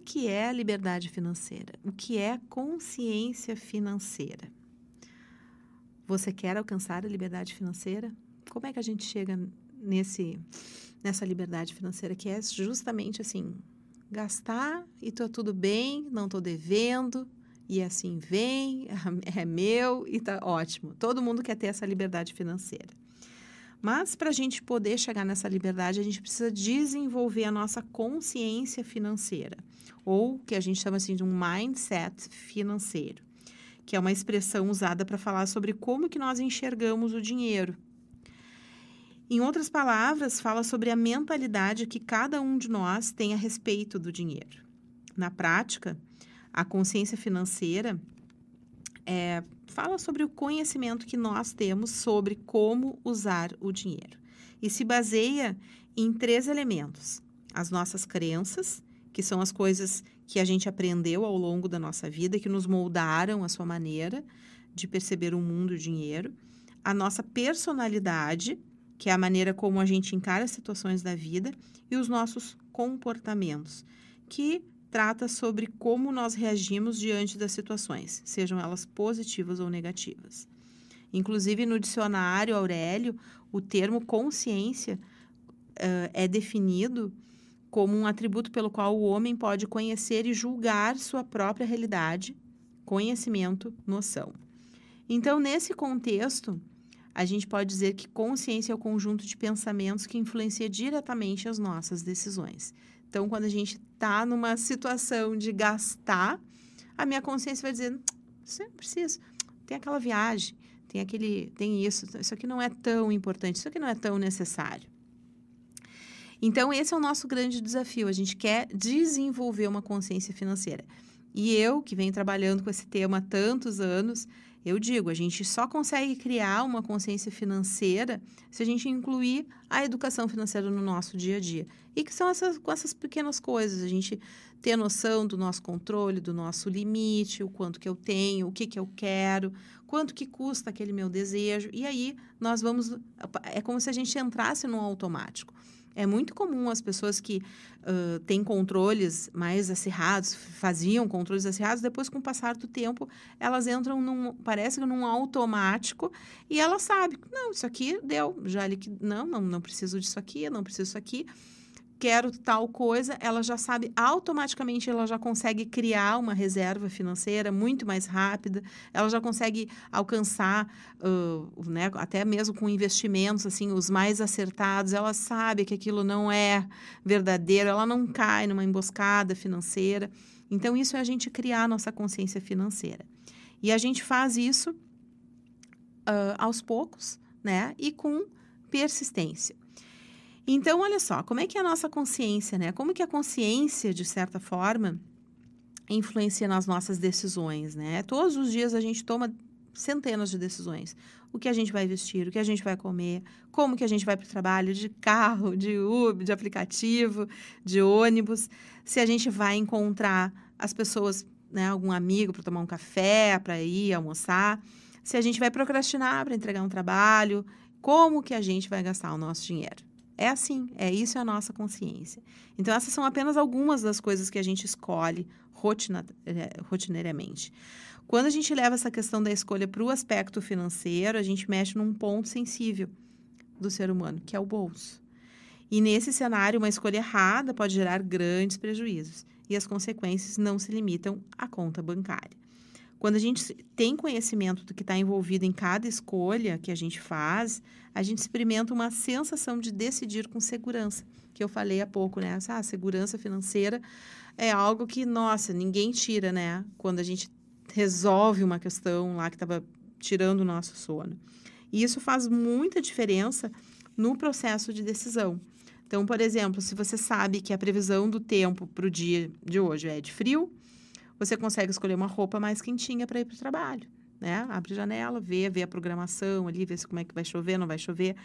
que é a liberdade financeira? O que é consciência financeira? Você quer alcançar a liberdade financeira? Como é que a gente chega nessa liberdade financeira, que é justamente assim, gastar e tô tudo bem, não tô devendo, e assim vem, é meu e tá ótimo. Todo mundo quer ter essa liberdade financeira. Mas para a gente poder chegar nessa liberdade, a gente precisa desenvolver a nossa consciência financeira, ou que a gente chama assim de um mindset financeiro, que é uma expressão usada para falar sobre como que nós enxergamos o dinheiro. Em outras palavras, fala sobre a mentalidade que cada um de nós tem a respeito do dinheiro. Na prática, a consciência financeira fala sobre o conhecimento que nós temos sobre como usar o dinheiro. E se baseia em 3 elementos. As nossas crenças, que são as coisas que a gente aprendeu ao longo da nossa vida, que nos moldaram a sua maneira de perceber o mundo e o dinheiro. A nossa personalidade, que é a maneira como a gente encara as situações da vida. E os nossos comportamentos, que trata sobre como nós reagimos diante das situações, sejam elas positivas ou negativas. Inclusive, no dicionário Aurélio, o termo consciência é definido como um atributo pelo qual o homem pode conhecer e julgar sua própria realidade, conhecimento, noção. Então, nesse contexto, a gente pode dizer que consciência é o conjunto de pensamentos que influencia diretamente as nossas decisões. Então, quando a gente está numa situação de gastar, a minha consciência vai dizer, você não precisa, tem aquela viagem, tem isso aqui não é tão importante, isso aqui não é tão necessário. Então, esse é o nosso grande desafio, a gente quer desenvolver uma consciência financeira. E eu, que venho trabalhando com esse tema há tantos anos, eu digo, a gente só consegue criar uma consciência financeira se a gente incluir a educação financeira no nosso dia a dia. E que são com essas pequenas coisas, a gente ter noção do nosso controle, do nosso limite, o quanto que eu tenho, o que que eu quero, quanto que custa aquele meu desejo. E aí, é como se a gente entrasse num automático. É muito comum as pessoas que têm controles mais acirrados, faziam controles acirrados, depois, com o passar do tempo, elas entram parece que num automático, e ela sabe, não, isso aqui deu, não preciso disso aqui, não preciso disso aqui, quero tal coisa, ela já sabe, automaticamente ela já consegue criar uma reserva financeira muito mais rápida, ela já consegue alcançar, né, até mesmo com investimentos, assim, os mais acertados, ela sabe que aquilo não é verdadeiro, ela não cai numa emboscada financeira. Então, isso é a gente criar a nossa consciência financeira. E a gente faz isso aos poucos, né, e com persistência. Então, olha só, como é que é a nossa consciência, né? Como que a consciência, de certa forma, influencia nas nossas decisões, né? Todos os dias a gente toma centenas de decisões. O que a gente vai vestir, o que a gente vai comer, como que a gente vai para o trabalho, de carro, de Uber, de aplicativo, de ônibus. Se a gente vai encontrar as pessoas, né, algum amigo para tomar um café, para ir almoçar. Se a gente vai procrastinar para entregar um trabalho, como que a gente vai gastar o nosso dinheiro? É assim, isso é a nossa consciência. Então, essas são apenas algumas das coisas que a gente escolhe rotineiramente. Quando a gente leva essa questão da escolha para o aspecto financeiro, a gente mexe num ponto sensível do ser humano, que é o bolso. E nesse cenário, uma escolha errada pode gerar grandes prejuízos. E as consequências não se limitam à conta bancária. Quando a gente tem conhecimento do que está envolvido em cada escolha que a gente faz, a gente experimenta uma sensação de decidir com segurança, que eu falei há pouco, né? A segurança financeira é algo que, nossa, ninguém tira, né? Quando a gente resolve uma questão lá que estava tirando o nosso sono. E isso faz muita diferença no processo de decisão. Então, por exemplo, se você sabe que a previsão do tempo para o dia de hoje é de frio, você consegue escolher uma roupa mais quentinha para ir para o trabalho, né? Abre a janela, vê a programação ali, vê como é que vai chover, não vai chover.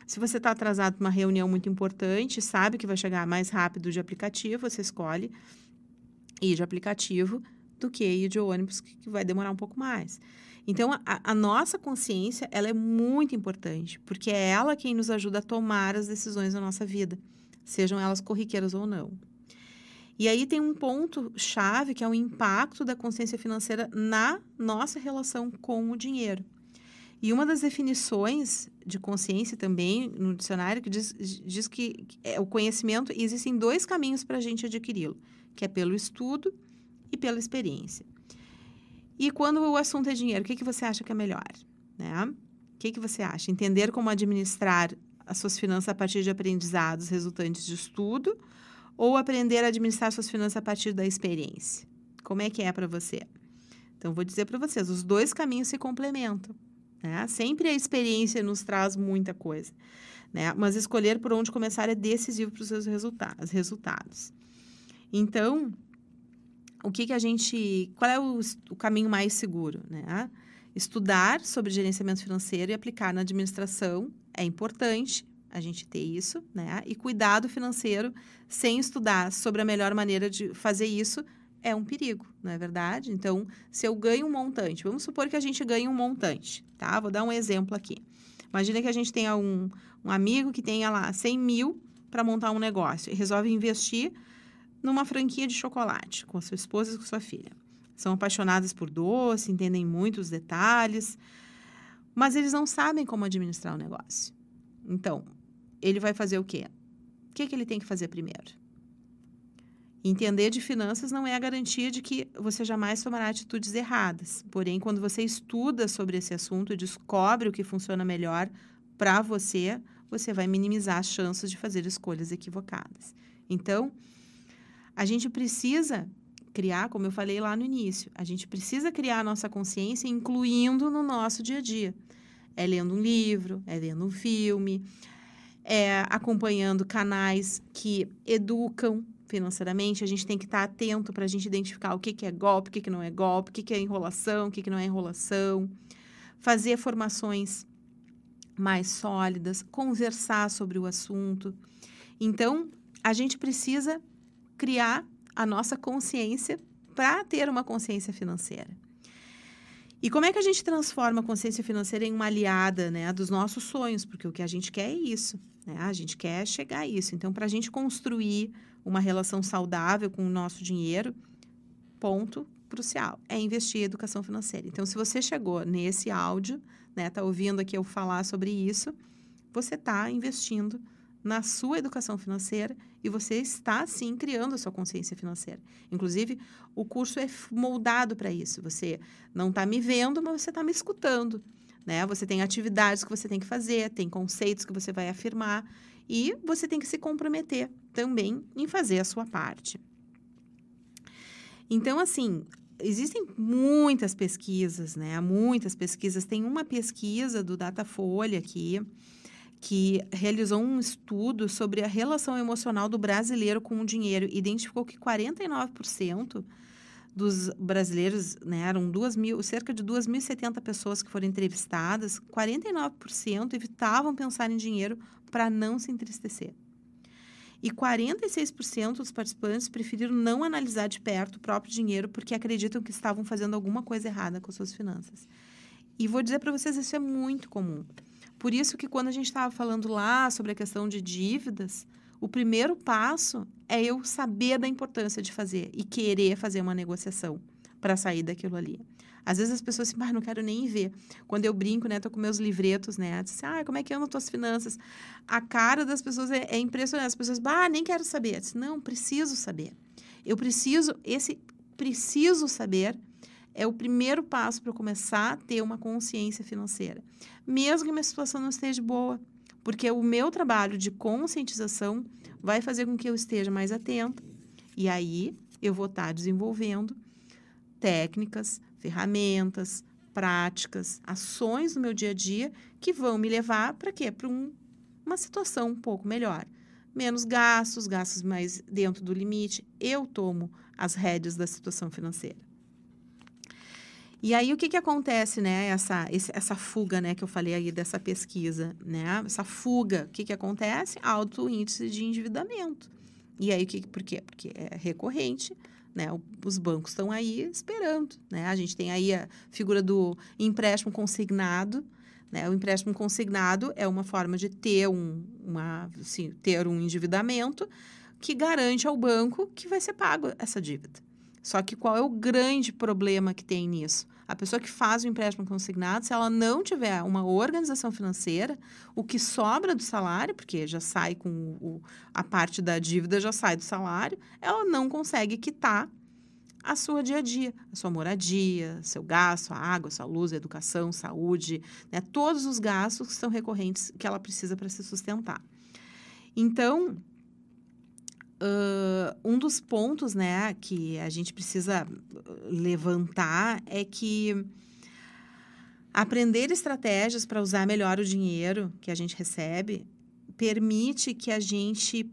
Se você está atrasado para uma reunião muito importante, sabe que vai chegar mais rápido de aplicativo, você escolhe ir de aplicativo do que ir de ônibus, que vai demorar um pouco mais. Então, a nossa consciência, ela é muito importante, porque é ela quem nos ajuda a tomar as decisões da nossa vida, sejam elas corriqueiras ou não. E aí tem um ponto-chave, que é o impacto da consciência financeira na nossa relação com o dinheiro. E uma das definições de consciência também, no dicionário, que diz que o conhecimento, existem 2 caminhos para a gente adquiri-lo, que é pelo estudo e pela experiência. E quando o assunto é dinheiro, o que você acha que é melhor? Né? O que você acha? Entender como administrar as suas finanças a partir de aprendizados resultantes de estudo ou aprender a administrar suas finanças a partir da experiência? Como é que é para você? Então, vou dizer para vocês, os 2 caminhos se complementam. Né? Sempre a experiência nos traz muita coisa. Né? Mas escolher por onde começar é decisivo para os seus resultados. Então, qual é o caminho mais seguro? Né? Estudar sobre gerenciamento financeiro e aplicar na administração é importante a gente ter isso, né? E cuidado financeiro sem estudar sobre a melhor maneira de fazer isso é um perigo, não é verdade? Então, se eu ganho um montante, vamos supor que a gente ganhe um montante, tá? Vou dar um exemplo aqui. Imagina que a gente tenha um amigo que tenha lá 100 mil para montar um negócio e resolve investir numa franquia de chocolate com a sua esposa e com a sua filha. São apaixonados por doce, entendem muito os detalhes, mas eles não sabem como administrar o negócio. Então, ele vai fazer o quê? O que ele tem que fazer primeiro? Entender de finanças não é a garantia de que você jamais tomará atitudes erradas. Porém, quando você estuda sobre esse assunto e descobre o que funciona melhor para você, você vai minimizar as chances de fazer escolhas equivocadas. Então, a gente precisa criar, como eu falei lá no início, a gente precisa criar a nossa consciência incluindo no nosso dia a dia. É lendo um livro, é vendo um filme, é acompanhando canais que educam financeiramente. A gente tem que estar atento para a gente identificar o que é golpe, o que não é golpe, o que é enrolação, o que não é enrolação. Fazer formações mais sólidas, conversar sobre o assunto. Então, a gente precisa criar a nossa consciência para ter uma consciência financeira. E como é que a gente transforma a consciência financeira em uma aliada, né, dos nossos sonhos? Porque o que a gente quer é isso, né? A gente quer chegar a isso. Então, para a gente construir uma relação saudável com o nosso dinheiro, ponto crucial, é investir em educação financeira. Então, se você chegou nesse áudio, né, tá ouvindo aqui eu falar sobre isso, você está investindo na sua educação financeira e você está, sim, criando a sua consciência financeira. Inclusive, o curso é moldado para isso. Você não está me vendo, mas você está me escutando, né? Você tem atividades que você tem que fazer, tem conceitos que você vai afirmar e você tem que se comprometer também em fazer a sua parte. Então, assim, existem muitas pesquisas, né? Muitas pesquisas. Tem uma pesquisa do Datafolha aqui, que realizou um estudo sobre a relação emocional do brasileiro com o dinheiro. Identificou que 49% dos brasileiros, né, eram cerca de 2.070 pessoas que foram entrevistadas, 49% evitavam pensar em dinheiro para não se entristecer. E 46% dos participantes preferiram não analisar de perto o próprio dinheiro porque acreditam que estavam fazendo alguma coisa errada com suas finanças. E vou dizer para vocês, isso é muito comum. Por isso que quando a gente estava falando lá sobre a questão de dívidas, o primeiro passo é eu saber da importância de fazer e querer fazer uma negociação para sair daquilo ali. Às vezes as pessoas assim, não quero nem ver. Quando eu brinco, né, tô com meus livretos, né, disse, como é que andam tuas finanças? A cara das pessoas é impressionante. As pessoas, nem quero saber. Eu disse, não, preciso saber. Preciso saber é o primeiro passo para eu começar a ter uma consciência financeira. Mesmo que minha situação não esteja boa. Porque o meu trabalho de conscientização vai fazer com que eu esteja mais atenta. E aí, eu vou estar desenvolvendo técnicas, ferramentas, práticas, ações no meu dia a dia que vão me levar para quê? Para uma situação um pouco melhor. Menos gastos mais dentro do limite. Eu tomo as rédeas da situação financeira. E aí, o que acontece, né? Essa fuga, né? Que eu falei aí dessa pesquisa, né? Essa fuga, o que acontece? Alto índice de endividamento. E aí, por quê? Porque é recorrente, né? Os bancos estão aí esperando, né? A gente tem aí a figura do empréstimo consignado, né? O empréstimo consignado é uma forma de ter ter um endividamento que garante ao banco que vai ser pago essa dívida. Só que qual é o grande problema que tem nisso? A pessoa que faz o empréstimo consignado, se ela não tiver uma organização financeira, o que sobra do salário, porque já sai com a parte da dívida, já sai do salário, ela não consegue quitar a sua dia a dia, a sua moradia, seu gasto, a água, a sua luz, a educação, saúde, né? Todos os gastos que são recorrentes que ela precisa para se sustentar. Então, um dos pontos, né, que a gente precisa levantar é que aprender estratégias para usar melhor o dinheiro que a gente recebe permite que a gente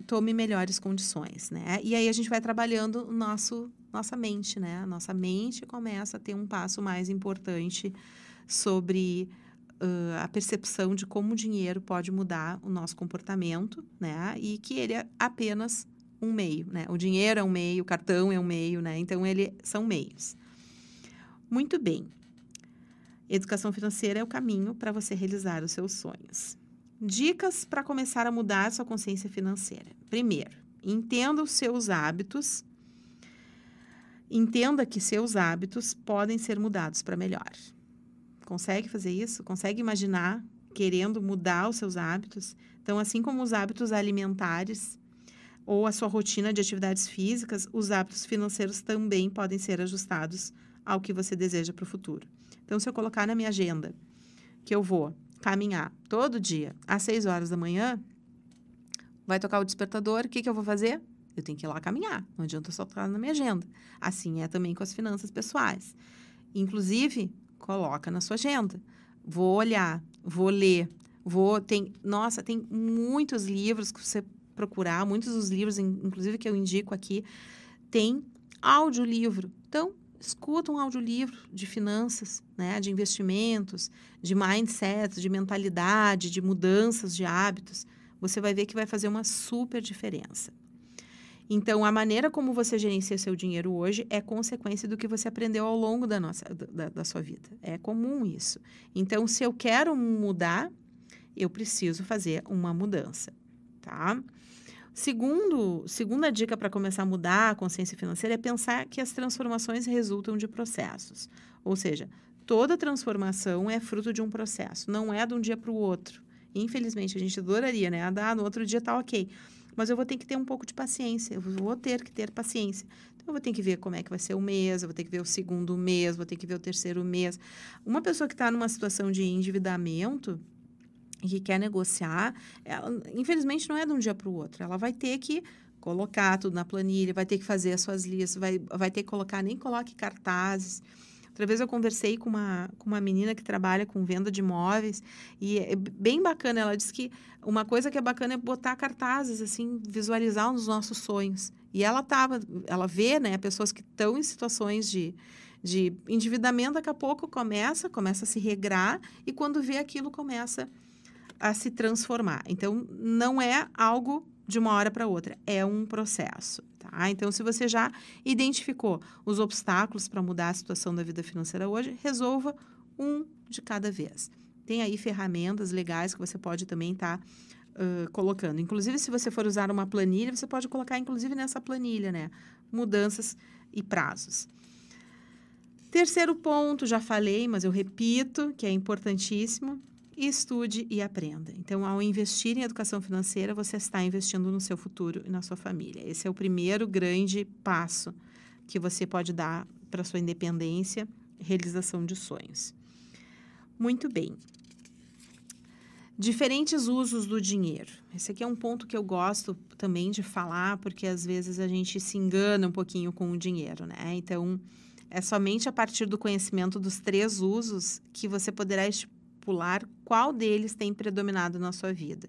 tome melhores condições, né? E aí a gente vai trabalhando nossa mente, né? Nossa mente começa a ter um passo mais importante sobre a percepção de como o dinheiro pode mudar o nosso comportamento, né? E que ele é apenas um meio, né? O dinheiro é um meio, o cartão é um meio, né? Então, são meios. Muito bem. Educação financeira é o caminho para você realizar os seus sonhos. Dicas para começar a mudar a sua consciência financeira. Primeiro, entenda os seus hábitos. Entenda que seus hábitos podem ser mudados para melhor. Consegue fazer isso? Consegue imaginar querendo mudar os seus hábitos? Então, assim como os hábitos alimentares ou a sua rotina de atividades físicas, os hábitos financeiros também podem ser ajustados ao que você deseja para o futuro. Então, se eu colocar na minha agenda que eu vou caminhar todo dia às 6 horas da manhã, vai tocar o despertador, o que eu vou fazer? Eu tenho que ir lá caminhar, não adianta só estar na minha agenda. Assim é também com as finanças pessoais. Inclusive, coloca na sua agenda. Vou olhar, vou ler, tem muitos livros que você procurar, muitos dos livros, inclusive que eu indico aqui, tem audiolivro. Então, escuta um audiolivro de finanças, né, de investimentos, de mindset, de mentalidade, de mudanças de hábitos. Você vai ver que vai fazer uma super diferença. Então, a maneira como você gerencia seu dinheiro hoje é consequência do que você aprendeu ao longo da sua vida. É comum isso. Então, se eu quero mudar, eu preciso fazer uma mudança, tá? Segunda dica para começar a mudar a consciência financeira é pensar que as transformações resultam de processos. Ou seja, toda transformação é fruto de um processo, não é de um dia para o outro. Infelizmente, a gente adoraria, né? No outro dia tá ok. Mas eu vou ter que ter um pouco de paciência, eu vou ter que ter paciência. Então, eu vou ter que ver como é que vai ser o mês, eu vou ter que ver o segundo mês, vou ter que ver o terceiro mês. Uma pessoa que está numa situação de endividamento e que quer negociar, ela, infelizmente, não é de um dia para o outro. Ela vai ter que colocar tudo na planilha, vai ter que fazer as suas listas, vai ter que colocar, nem coloque cartazes. Outra vez eu conversei com uma menina que trabalha com venda de imóveis e é bem bacana. Ela disse que uma coisa que é bacana é botar cartazes, assim, visualizar os nossos sonhos. E ela vê, né, pessoas que estão em situações de endividamento, daqui a pouco começa a se regrar e quando vê aquilo começa a se transformar. Então, não é algo de uma hora para outra, é um processo, tá? Então, se você já identificou os obstáculos para mudar a situação da vida financeira hoje, resolva um de cada vez. Tem aí ferramentas legais que você pode também estar colocando. Inclusive, se você for usar uma planilha, você pode colocar, inclusive, nessa planilha, né? Mudanças e prazos. Terceiro ponto, já falei, mas eu repito, que é importantíssimo. Estude e aprenda. Então, ao investir em educação financeira, você está investindo no seu futuro e na sua família. Esse é o primeiro grande passo que você pode dar para a sua independência e realização de sonhos. Muito bem. Diferentes usos do dinheiro. Esse aqui é um ponto que eu gosto também de falar, porque às vezes a gente se engana um pouquinho com o dinheiro, né? Então, é somente a partir do conhecimento dos 3 usos que você poderá estipular qual deles tem predominado na sua vida.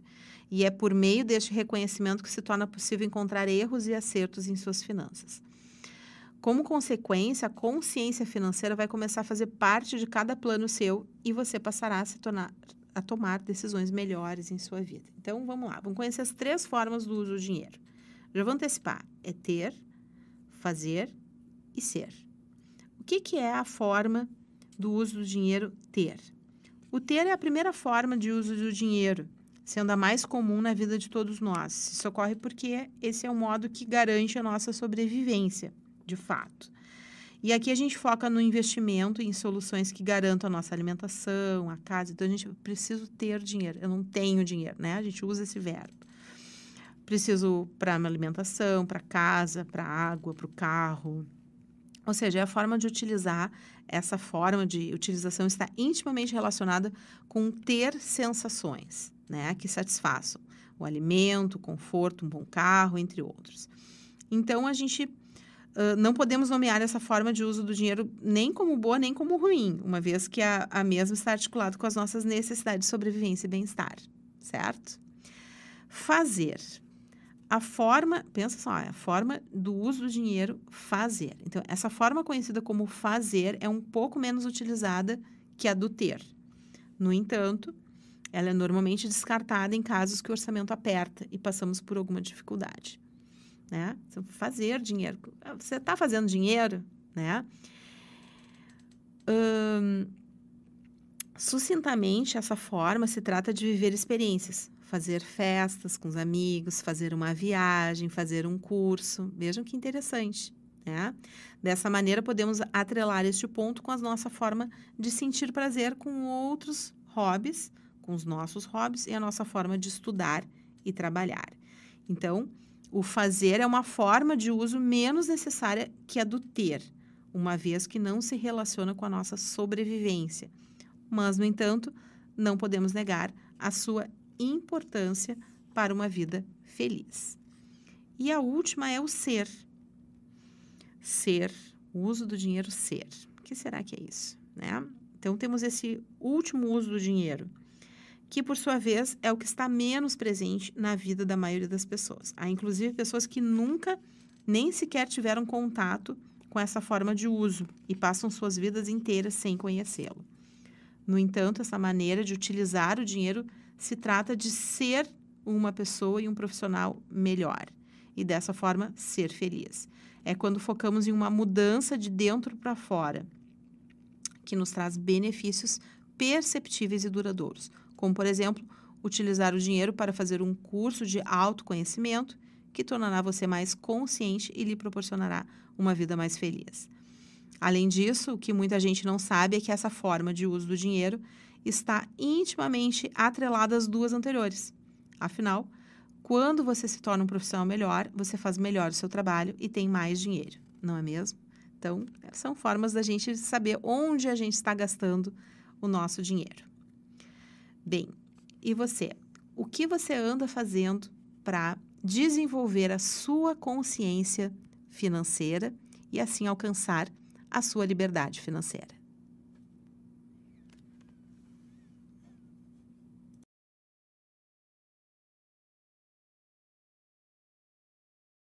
E é por meio deste reconhecimento que se torna possível encontrar erros e acertos em suas finanças. Como consequência, a consciência financeira vai começar a fazer parte de cada plano seu e você passará a tomar decisões melhores em sua vida. Então, vamos lá. Vamos conhecer as 3 formas do uso do dinheiro. Já vou antecipar. É ter, fazer e ser. O que é a forma do uso do dinheiro ter? O ter é a primeira forma de uso do dinheiro. sendo a mais comum na vida de todos nós. Isso ocorre porque esse é o modo que garante a nossa sobrevivência, de fato. E aqui a gente foca no investimento em soluções que garantam a nossa alimentação, a casa. Então, a gente precisa ter dinheiro. Eu não tenho dinheiro, né? A gente usa esse verbo. Preciso para minha alimentação, para casa, para água, para o carro. Ou seja, é a forma de utilizar, essa forma de utilização está intimamente relacionada com ter sensações, né? Que satisfaçam o alimento, o conforto, um bom carro, entre outros. Então, a gente não podemos nomear essa forma de uso do dinheiro nem como boa, nem como ruim, uma vez que a mesma está articulada com as nossas necessidades de sobrevivência e bem-estar, certo? Fazer. A forma, pensa só, é a forma do uso do dinheiro, fazer. Então, essa forma conhecida como fazer é um pouco menos utilizada que a do ter. No entanto, ela é normalmente descartada em casos que o orçamento aperta e passamos por alguma dificuldade. Né? Fazer dinheiro. Você está fazendo dinheiro, né? Sucintamente, essa forma se trata de viver experiências, fazer festas com os amigos, fazer uma viagem, fazer um curso. Vejam que interessante, né? Dessa maneira, podemos atrelar este ponto com a nossa forma de sentir prazer com outros hobbies, com os nossos hobbies e a nossa forma de estudar e trabalhar. Então, o fazer é uma forma de uso menos necessária que a do ter, uma vez que não se relaciona com a nossa sobrevivência. Mas, no entanto, não podemos negar a sua importância para uma vida feliz. E a última é o ser. Ser, o uso do dinheiro ser. O que será que é isso, né? Então, temos esse último uso do dinheiro, que, por sua vez, é o que está menos presente na vida da maioria das pessoas. Há, inclusive, pessoas que nunca, nem sequer tiveram contato com essa forma de uso e passam suas vidas inteiras sem conhecê-lo. No entanto, essa maneira de utilizar o dinheiro se trata de ser uma pessoa e um profissional melhor e, dessa forma, ser feliz. É quando focamos em uma mudança de dentro para fora, que nos traz benefícios perceptíveis e duradouros, como, por exemplo, utilizar o dinheiro para fazer um curso de autoconhecimento que tornará você mais consciente e lhe proporcionará uma vida mais feliz. Além disso, o que muita gente não sabe é que essa forma de uso do dinheiro está intimamente atrelada às duas anteriores. Afinal, quando você se torna um profissional melhor, você faz melhor o seu trabalho e tem mais dinheiro, não é mesmo? Então, são formas da gente saber onde a gente está gastando o nosso dinheiro. Bem, e você? O que você anda fazendo para desenvolver a sua consciência financeira e assim alcançar a sua liberdade financeira?